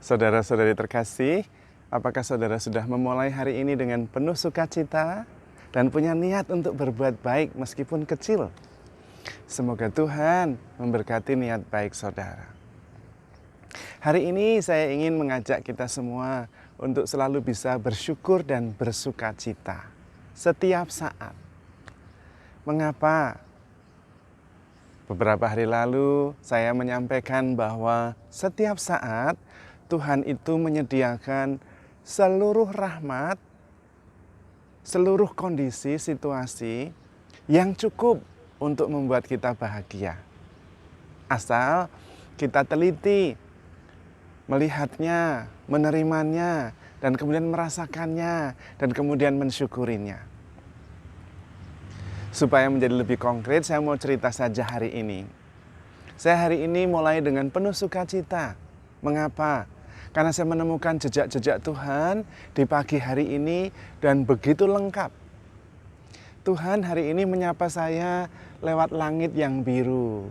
Saudara-saudari terkasih, apakah saudara sudah memulai hari ini dengan penuh sukacita dan punya niat untuk berbuat baik meskipun kecil? Semoga Tuhan memberkati niat baik saudara. Hari ini saya ingin mengajak kita semua untuk selalu bisa bersyukur dan bersukacita setiap saat. Mengapa? Beberapa hari lalu saya menyampaikan bahwa setiap saat Tuhan itu menyediakan seluruh rahmat, seluruh kondisi, situasi yang cukup untuk membuat kita bahagia. Asal kita teliti melihatnya, menerimanya, dan kemudian merasakannya, dan kemudian mensyukurinya. Supaya menjadi lebih konkret, saya mau cerita saja hari ini. Saya hari ini mulai dengan penuh sukacita. Mengapa? Karena saya menemukan jejak-jejak Tuhan di pagi hari ini dan begitu lengkap. Tuhan hari ini menyapa saya lewat langit yang biru.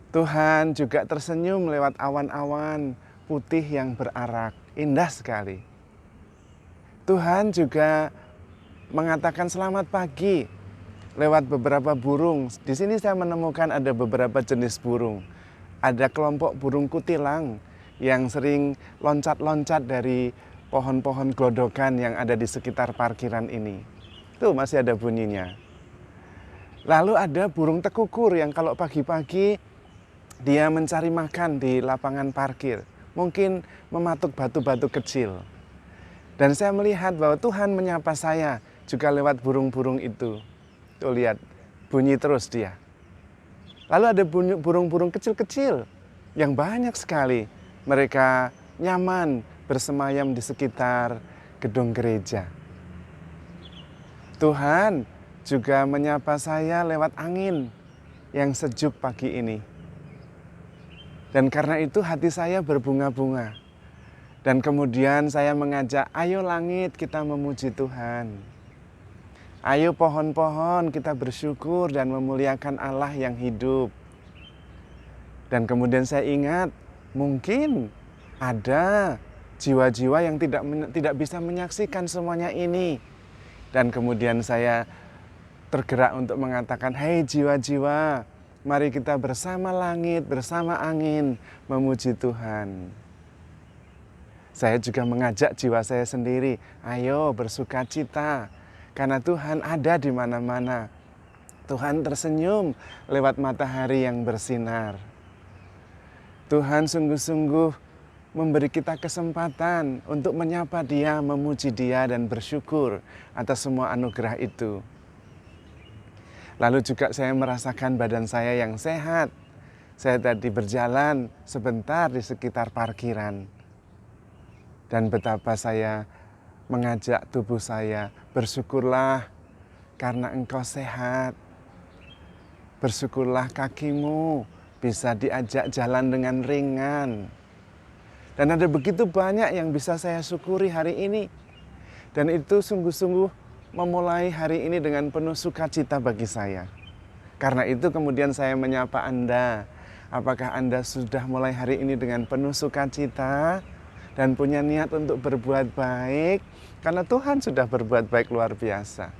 Tuhan juga tersenyum lewat awan-awan putih yang berarak. Indah sekali. Tuhan juga mengatakan selamat pagi lewat beberapa burung. Di sini saya menemukan ada beberapa jenis burung. Ada kelompok burung kutilang yang sering loncat-loncat dari pohon-pohon glodokan yang ada di sekitar parkiran ini. Tuh masih ada bunyinya. Lalu ada burung tekukur yang kalau pagi-pagi dia mencari makan di lapangan parkir. Mungkin mematuk batu-batu kecil. Dan saya melihat bahwa Tuhan menyapa saya juga lewat burung-burung itu. Tuh lihat, bunyi terus dia. Lalu ada burung-burung kecil-kecil yang banyak sekali. Mereka nyaman bersemayam di sekitar gedung gereja. Tuhan juga menyapa saya lewat angin yang sejuk pagi ini. Dan karena itu hati saya berbunga-bunga. Dan kemudian saya mengajak, ayo langit kita memuji Tuhan. Ayo pohon-pohon kita bersyukur dan memuliakan Allah yang hidup. Dan kemudian saya ingat, mungkin ada jiwa-jiwa yang tidak bisa menyaksikan semuanya ini. Dan kemudian saya tergerak untuk mengatakan, hei jiwa-jiwa, mari kita bersama langit, bersama angin, memuji Tuhan. Saya juga mengajak jiwa saya sendiri, ayo bersukacita, karena Tuhan ada di mana-mana. Tuhan tersenyum lewat matahari yang bersinar. Tuhan sungguh-sungguh memberi kita kesempatan untuk menyapa Dia, memuji Dia, dan bersyukur atas semua anugerah itu. Lalu juga saya merasakan badan saya yang sehat. Saya tadi berjalan sebentar di sekitar parkiran. Dan betapa saya mengajak tubuh saya, bersyukurlah karena engkau sehat. Bersyukurlah kakimu bisa diajak jalan dengan ringan. Dan ada begitu banyak yang bisa saya syukuri hari ini. Dan itu sungguh-sungguh memulai hari ini dengan penuh sukacita bagi saya. Karena itu kemudian saya menyapa Anda. Apakah Anda sudah mulai hari ini dengan penuh sukacita dan punya niat untuk berbuat baik? Karena Tuhan sudah berbuat baik luar biasa.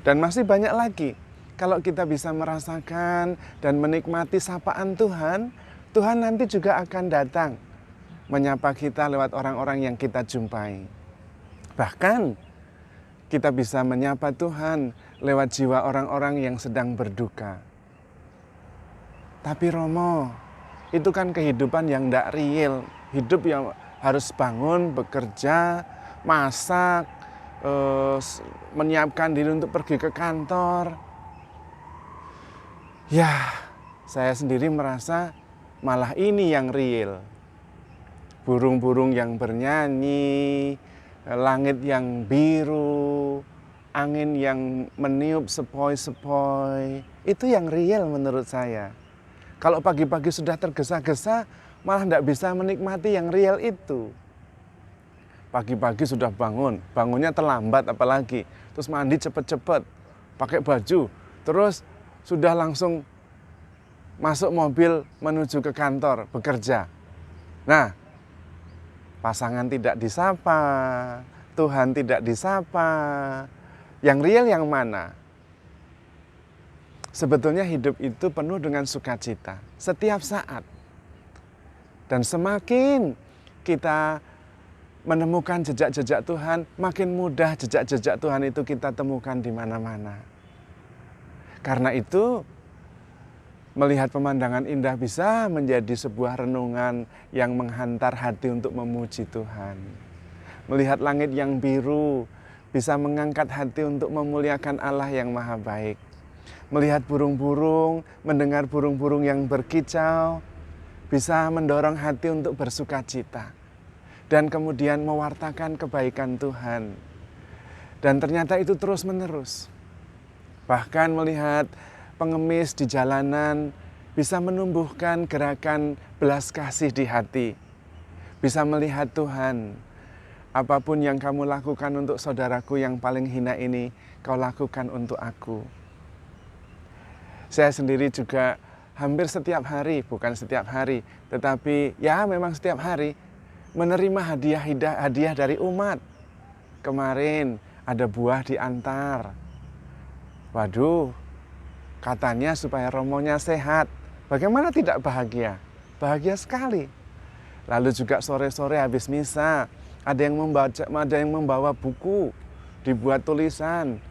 Dan masih banyak lagi. Kalau kita bisa merasakan dan menikmati sapaan Tuhan, Tuhan nanti juga akan datang menyapa kita lewat orang-orang yang kita jumpai. Bahkan kita bisa menyapa Tuhan lewat jiwa orang-orang yang sedang berduka. Tapi Romo, itu kan kehidupan yang tidak real. Hidup yang harus bangun, bekerja, masak, menyiapkan diri untuk pergi ke kantor. Ya, saya sendiri merasa malah ini yang real. Burung-burung yang bernyanyi, langit yang biru, angin yang meniup sepoi-sepoi. Itu yang real menurut saya. Kalau pagi-pagi sudah tergesa-gesa, malah tidak bisa menikmati yang real itu. Pagi-pagi sudah bangunnya terlambat apalagi. Terus mandi cepet-cepet, pakai baju, terus sudah langsung masuk mobil menuju ke kantor bekerja. Nah, pasangan tidak disapa, Tuhan tidak disapa. Yang real yang mana? Sebetulnya hidup itu penuh dengan sukacita setiap saat. Dan semakin kita menemukan jejak-jejak Tuhan, makin mudah jejak-jejak Tuhan itu kita temukan di mana-mana. Karena itu, melihat pemandangan indah bisa menjadi sebuah renungan yang menghantar hati untuk memuji Tuhan. Melihat langit yang biru bisa mengangkat hati untuk memuliakan Allah yang Maha Baik. Melihat burung-burung, mendengar burung-burung yang berkicau, bisa mendorong hati untuk bersuka cita. Dan kemudian mewartakan kebaikan Tuhan. Dan ternyata itu terus-menerus. Bahkan melihat pengemis di jalanan bisa menumbuhkan gerakan belas kasih di hati. Bisa melihat Tuhan, apapun yang kamu lakukan untuk saudaraku yang paling hina ini, kau lakukan untuk aku. Saya sendiri juga hampir setiap hari, bukan setiap hari, tetapi ya memang setiap hari, menerima hadiah dari umat. Kemarin ada buah diantar. Waduh, katanya supaya romonya sehat. Bagaimana tidak bahagia? Bahagia sekali. Lalu juga sore-sore habis misa, ada yang membawa buku, dibuat tulisan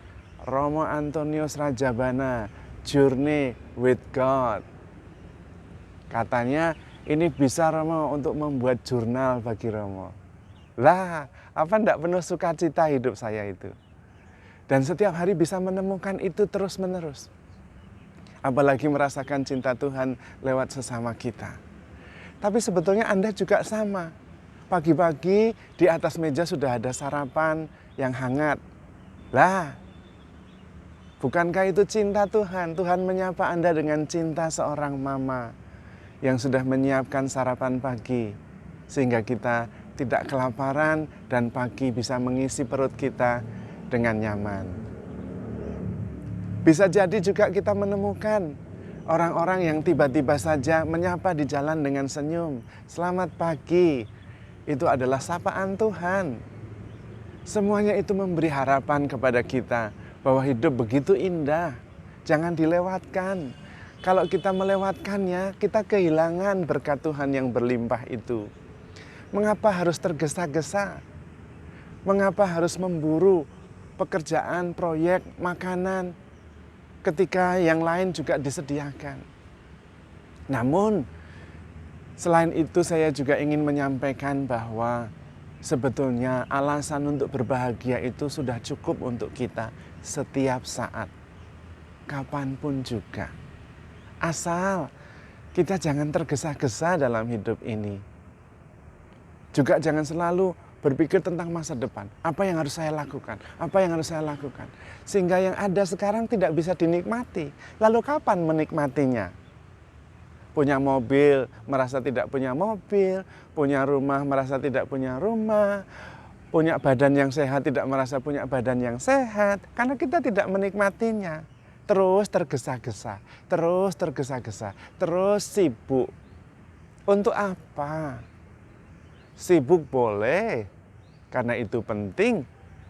Romo Antonius Rajabana, Journey with God. Katanya ini bisa Romo untuk membuat jurnal bagi Romo. Lah, apa enggak penuh sukacita hidup saya itu? Dan setiap hari bisa menemukan itu terus-menerus. Apalagi merasakan cinta Tuhan lewat sesama kita. Tapi sebetulnya Anda juga sama. Pagi-pagi di atas meja sudah ada sarapan yang hangat. Lah, bukankah itu cinta Tuhan? Tuhan menyapa Anda dengan cinta seorang mama yang sudah menyiapkan sarapan pagi. Sehingga kita tidak kelaparan dan pagi bisa mengisi perut kita dengan nyaman. Bisa jadi juga kita menemukan orang-orang yang tiba-tiba saja menyapa di jalan dengan senyum. Selamat pagi. Itu adalah sapaan Tuhan. Semuanya itu memberi harapan kepada kita bahwa hidup begitu indah. Jangan dilewatkan. Kalau kita melewatkannya, kita kehilangan berkat Tuhan yang berlimpah itu. Mengapa harus tergesa-gesa? Mengapa harus memburu pekerjaan, proyek, makanan, ketika yang lain juga disediakan? Namun, selain itu saya juga ingin menyampaikan bahwa sebetulnya alasan untuk berbahagia itu sudah cukup untuk kita setiap saat, kapanpun juga. Asal kita jangan tergesa-gesa dalam hidup ini. Juga jangan selalu berpikir tentang masa depan. Apa yang harus saya lakukan? Apa yang harus saya lakukan? Sehingga yang ada sekarang tidak bisa dinikmati. Lalu kapan menikmatinya? Punya mobil, merasa tidak punya mobil. Punya rumah, merasa tidak punya rumah. Punya badan yang sehat, tidak merasa punya badan yang sehat. Karena kita tidak menikmatinya. Terus tergesa-gesa, terus tergesa-gesa, terus sibuk. Untuk apa? Sibuk boleh, karena itu penting,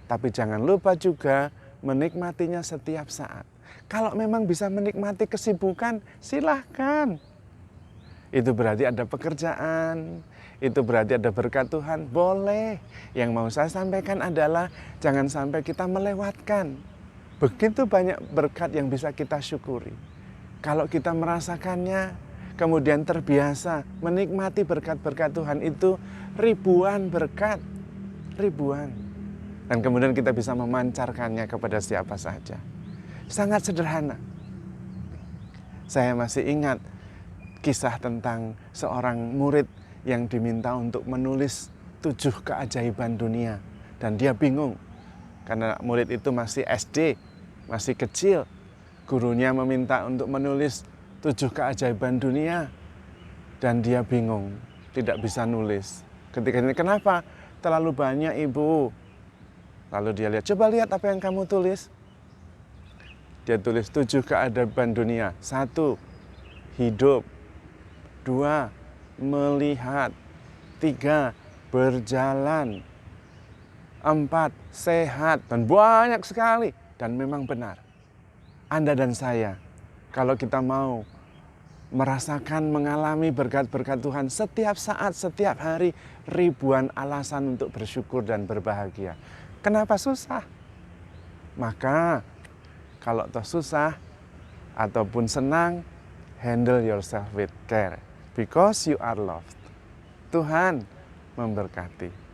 tapi jangan lupa juga menikmatinya setiap saat. Kalau memang bisa menikmati kesibukan, silahkan. Itu berarti ada pekerjaan, itu berarti ada berkat Tuhan, boleh. Yang mau saya sampaikan adalah jangan sampai kita melewatkan. Begitu banyak berkat yang bisa kita syukuri. Kalau kita merasakannya, kemudian terbiasa menikmati berkat-berkat Tuhan itu, ribuan berkat, ribuan. Dan kemudian kita bisa memancarkannya kepada siapa saja. Sangat sederhana. Saya masih ingat kisah tentang seorang murid yang diminta untuk menulis 7 keajaiban dunia. Dan dia bingung, karena murid itu masih SD, masih kecil. Gurunya meminta untuk menulis 7 keajaiban dunia. Dan dia bingung, tidak bisa nulis. Ketika ini, kenapa? Terlalu banyak ibu. Lalu dia lihat, coba lihat apa yang kamu tulis. Dia tulis 7 keajaiban dunia. 1, hidup. 2, melihat. 3, berjalan. 4, sehat. Dan banyak sekali. Dan memang benar. Anda dan saya, kalau kita mau merasakan, mengalami berkat-berkat Tuhan setiap saat, setiap hari, ribuan alasan untuk bersyukur dan berbahagia. Kenapa susah? Maka kalau toh susah ataupun senang, handle yourself with care because you are loved. Tuhan memberkati.